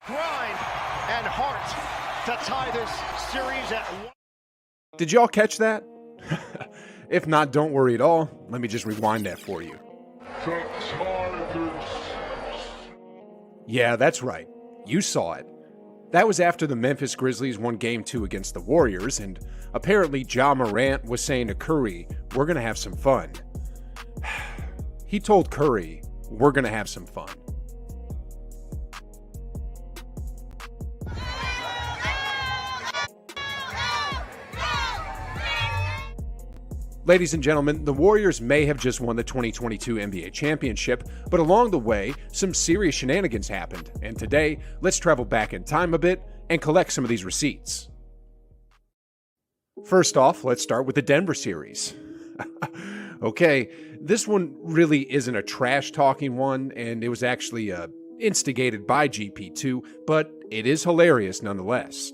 Grind and heart to tie this series at 1. Did y'all catch that? If not, don't worry at all. Let me just rewind that for you. Yeah, that's right. You saw it. That was after the Memphis Grizzlies won Game 2 against the Warriors, and apparently Ja Morant was saying to Curry, "We're gonna have some fun." He told Curry, "We're gonna have some fun." Ladies and gentlemen, the Warriors may have just won the 2022 NBA championship, but along the way, some serious shenanigans happened, and today, let's travel back in time a bit and collect some of these receipts. First off, let's start with the Denver series. Okay, this one really isn't a trash-talking one, and it was actually instigated by GP2, but it is hilarious nonetheless.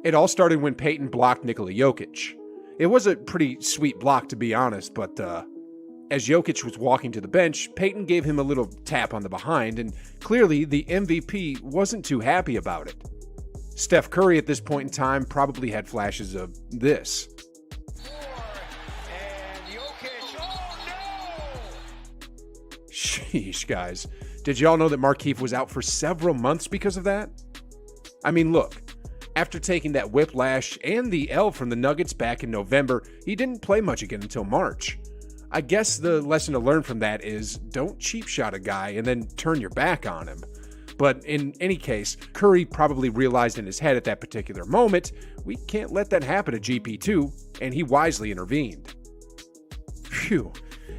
It all started when Peyton blocked Nikola Jokic. It was a pretty sweet block, to be honest, but as Jokic was walking to the bench, Peyton gave him a little tap on the behind, and clearly the MVP wasn't too happy about it. Steph Curry at this point in time probably had flashes of this. And Jokic, oh no! Sheesh, guys. Did y'all know that Markieff was out for several months because of that? I mean, look. After taking that whiplash and the L from the Nuggets back in November, he didn't play much again until March. I guess the lesson to learn from that is don't cheap shot a guy and then turn your back on him. But in any case, Curry probably realized in his head at that particular moment, we can't let that happen to GP2, and he wisely intervened. Phew.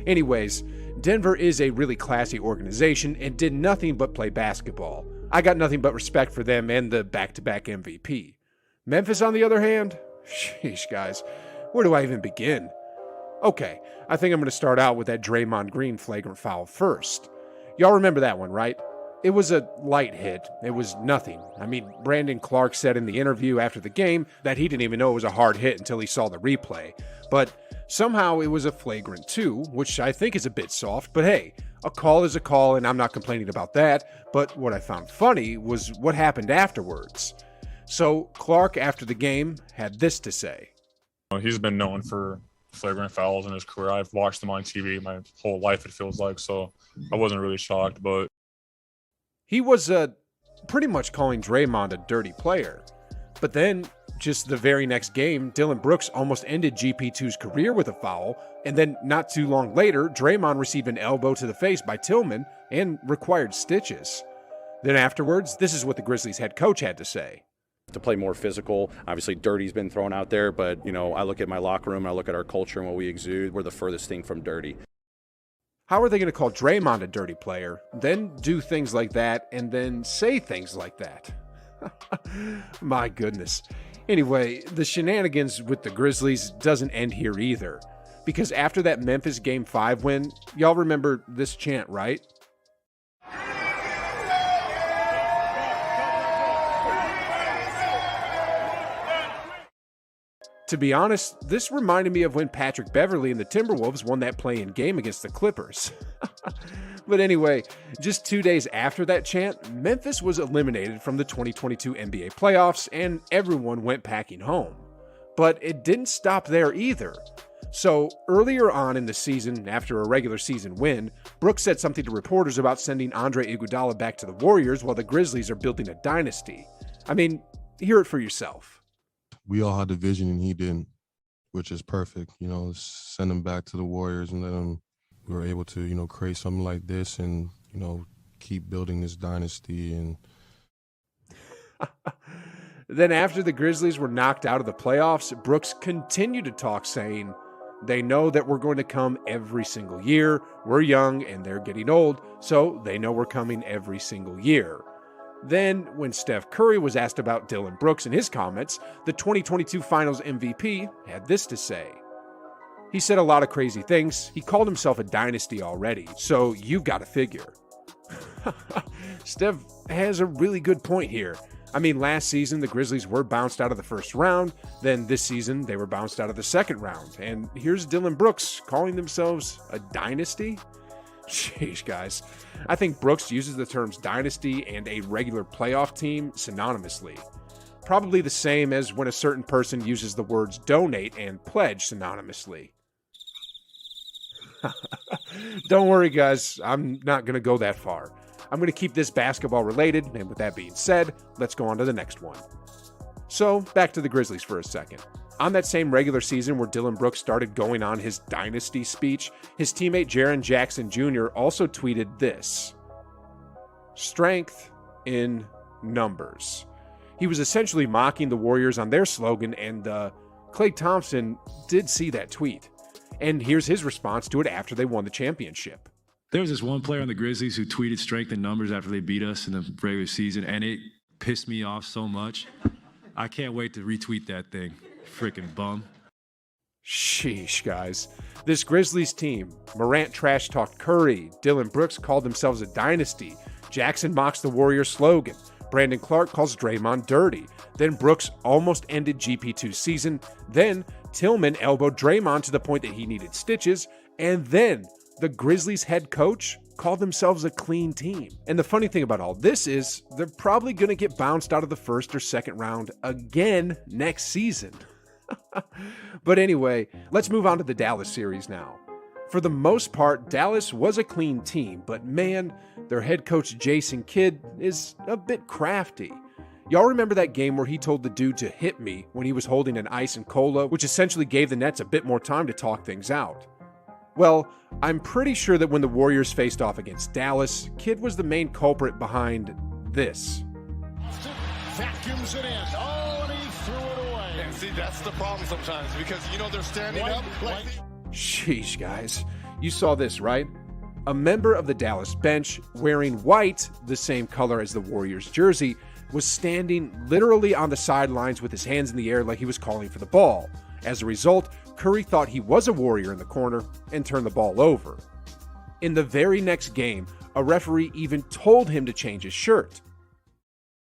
Anyways, Denver is a really classy organization and did nothing but play basketball. I got nothing but respect for them and the back-to-back MVP. Memphis, on the other hand? Sheesh, guys. Where do I even begin? Okay, I think I'm going to start out with that Draymond Green flagrant foul first. Y'all remember that one, right? It was a light hit. It was nothing. I mean, Brandon Clark said in the interview after the game that he didn't even know it was a hard hit until he saw the replay. But somehow it was a flagrant 2, which I think is a bit soft, but hey, a call is a call, and I'm not complaining about that, but what I found funny was what happened afterwards. So Clark, after the game, had this to say. He's been known for flagrant fouls in his career. I've watched him on TV my whole life, it feels like, so I wasn't really shocked, but... He was pretty much calling Draymond a dirty player. But then, just the very next game, Dillon Brooks almost ended GP2's career with a foul, and then not too long later, Draymond received an elbow to the face by Tillman and required stitches. Then afterwards, this is what the Grizzlies head coach had to say. To play more physical, obviously dirty's been thrown out there, but I look at my locker room, I look at our culture and what we exude, we're the furthest thing from dirty. How are they going to call Draymond a dirty player, then do things like that, and then say things like that? My goodness. Anyway, the shenanigans with the Grizzlies doesn't end here either. Because after that Memphis Game 5 win, y'all remember this chant, right? To be honest, this reminded me of when Patrick Beverley and the Timberwolves won that play-in game against the Clippers. But anyway, just 2 days after that chant, Memphis was eliminated from the 2022 NBA playoffs and everyone went packing home. But it didn't stop there either. So earlier on in the season, after a regular season win, Brooks said something to reporters about sending Andre Iguodala back to the Warriors while the Grizzlies are building a dynasty. I mean, hear it for yourself. We all had the vision and he didn't, which is perfect. Send him back to the Warriors and let him. We were able to, create something like this and, keep building this dynasty. And then after the Grizzlies were knocked out of the playoffs, Brooks continued to talk, saying, "They know that we're going to come every single year. We're young and they're getting old, so they know we're coming every single year." Then, when Steph Curry was asked about Dillon Brooks and his comments, the 2022 Finals MVP had this to say. He said a lot of crazy things. He called himself a dynasty already, so you've got to figure. Steph has a really good point here. I mean, last season, the Grizzlies were bounced out of the first round. Then this season, they were bounced out of the second round. And here's Dillon Brooks calling themselves a dynasty? Sheesh, guys. I think Brooks uses the terms dynasty and a regular playoff team synonymously. Probably the same as when a certain person uses the words donate and pledge synonymously. Don't worry, guys. I'm not going to go that far. I'm going to keep this basketball related, and with that being said, let's go on to the next one. So, back to the Grizzlies for a second. On that same regular season where Dillon Brooks started going on his dynasty speech, his teammate Jaren Jackson Jr. also tweeted this: "Strength in numbers." He was essentially mocking the Warriors on their slogan, and Klay Thompson did see that tweet. And here's his response to it after they won the championship. There was this one player on the Grizzlies who tweeted strength in numbers after they beat us in the regular season, and it pissed me off so much. I can't wait to retweet that thing. Freaking bum. Sheesh, guys. This Grizzlies team, Morant trash-talked Curry, Dillon Brooks called themselves a dynasty, Jackson mocks the Warriors slogan, Brandon Clark calls Draymond dirty, then Brooks almost ended GP2's season, then Tillman elbowed Draymond to the point that he needed stitches, and then the Grizzlies head coach called themselves a clean team. And the funny thing about all this is they're probably going to get bounced out of the first or second round again next season. But anyway, let's move on to the Dallas series now. For the most part, Dallas was a clean team, but man, their head coach Jason Kidd is a bit crafty. Y'all remember that game where he told the dude to hit me when he was holding an ice and cola, which essentially gave the Nets a bit more time to talk things out? Well, I'm pretty sure that when the Warriors faced off against Dallas, Kidd was the main culprit behind this. Vacuums it in. Oh, and he threw it away. And see, that's the problem sometimes because, they're standing up. Sheesh, guys. You saw this, right? A member of the Dallas bench, wearing white, the same color as the Warriors jersey, was standing literally on the sidelines with his hands in the air like he was calling for the ball. As a result, Curry thought he was a Warrior in the corner and turned the ball over. In the very next game, a referee even told him to change his shirt.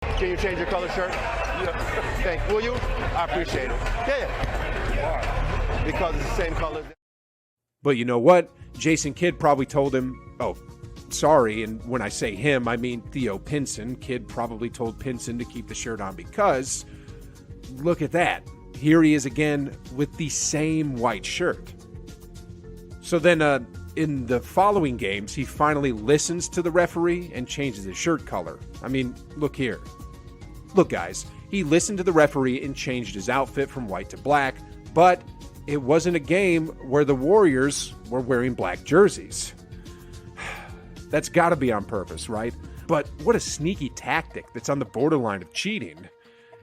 Can you change your color shirt? Yeah. Will you? I appreciate it. Yeah. Because it's the same color. But you know what? Jason Kidd probably told him, oh, sorry, and when I say him, I mean Theo Pinson. Kidd probably told Pinson to keep the shirt on because, look at that. Here he is again with the same white shirt. So then in the following games, he finally listens to the referee and changes his shirt color. I mean, look here. Look, guys, he listened to the referee and changed his outfit from white to black, but it wasn't a game where the Warriors were wearing black jerseys. That's got to be on purpose, right? But what a sneaky tactic that's on the borderline of cheating.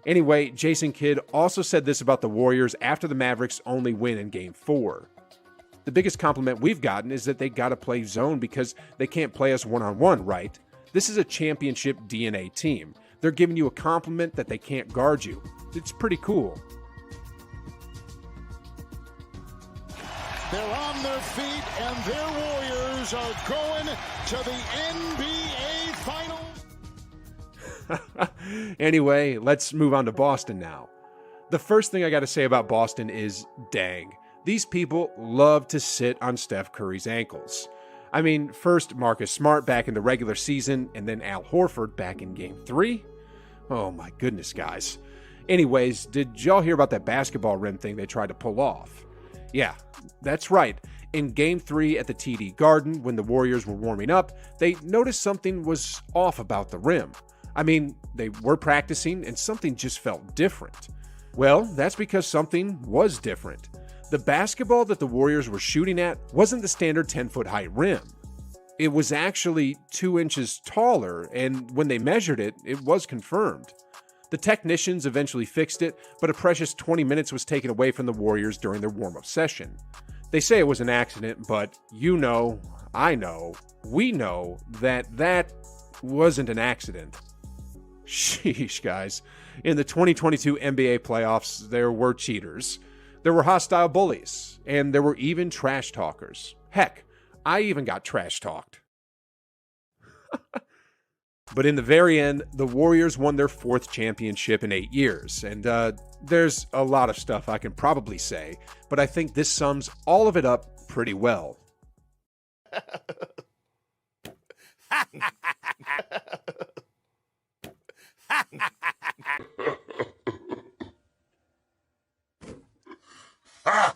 Anyway, Jason Kidd also said this about the Warriors after the Mavericks' only win in Game 4. The biggest compliment we've gotten is that they got to play zone because they can't play us one-on-one, right? This is a championship DNA team. They're giving you a compliment that they can't guard you. It's pretty cool. They're on their feet, and their Warriors are going to the NBA Finals. Anyway, let's move on to Boston now. The first thing I got to say about Boston is, dang, these people love to sit on Steph Curry's ankles. I mean, first Marcus Smart back in the regular season, and then Al Horford back in Game 3. Oh my goodness, guys. Anyways, did y'all hear about that basketball rim thing they tried to pull off? Yeah, that's right. In Game 3 at the TD Garden, when the Warriors were warming up, they noticed something was off about the rim. I mean, they were practicing and something just felt different. Well, that's because something was different. The basketball that the Warriors were shooting at wasn't the standard 10-foot high rim. It was actually 2 inches taller, and when they measured it, it was confirmed. The technicians eventually fixed it, but a precious 20 minutes was taken away from the Warriors during their warm-up session. They say it was an accident, but you know, I know, we know that wasn't an accident. Sheesh, guys. In the 2022 NBA playoffs, there were cheaters. There were hostile bullies, and there were even trash talkers. Heck, I even got trash talked. But in the very end, the Warriors won their 4th championship in 8 years, and there's a lot of stuff I can probably say, but I think this sums all of it up pretty well. Ha!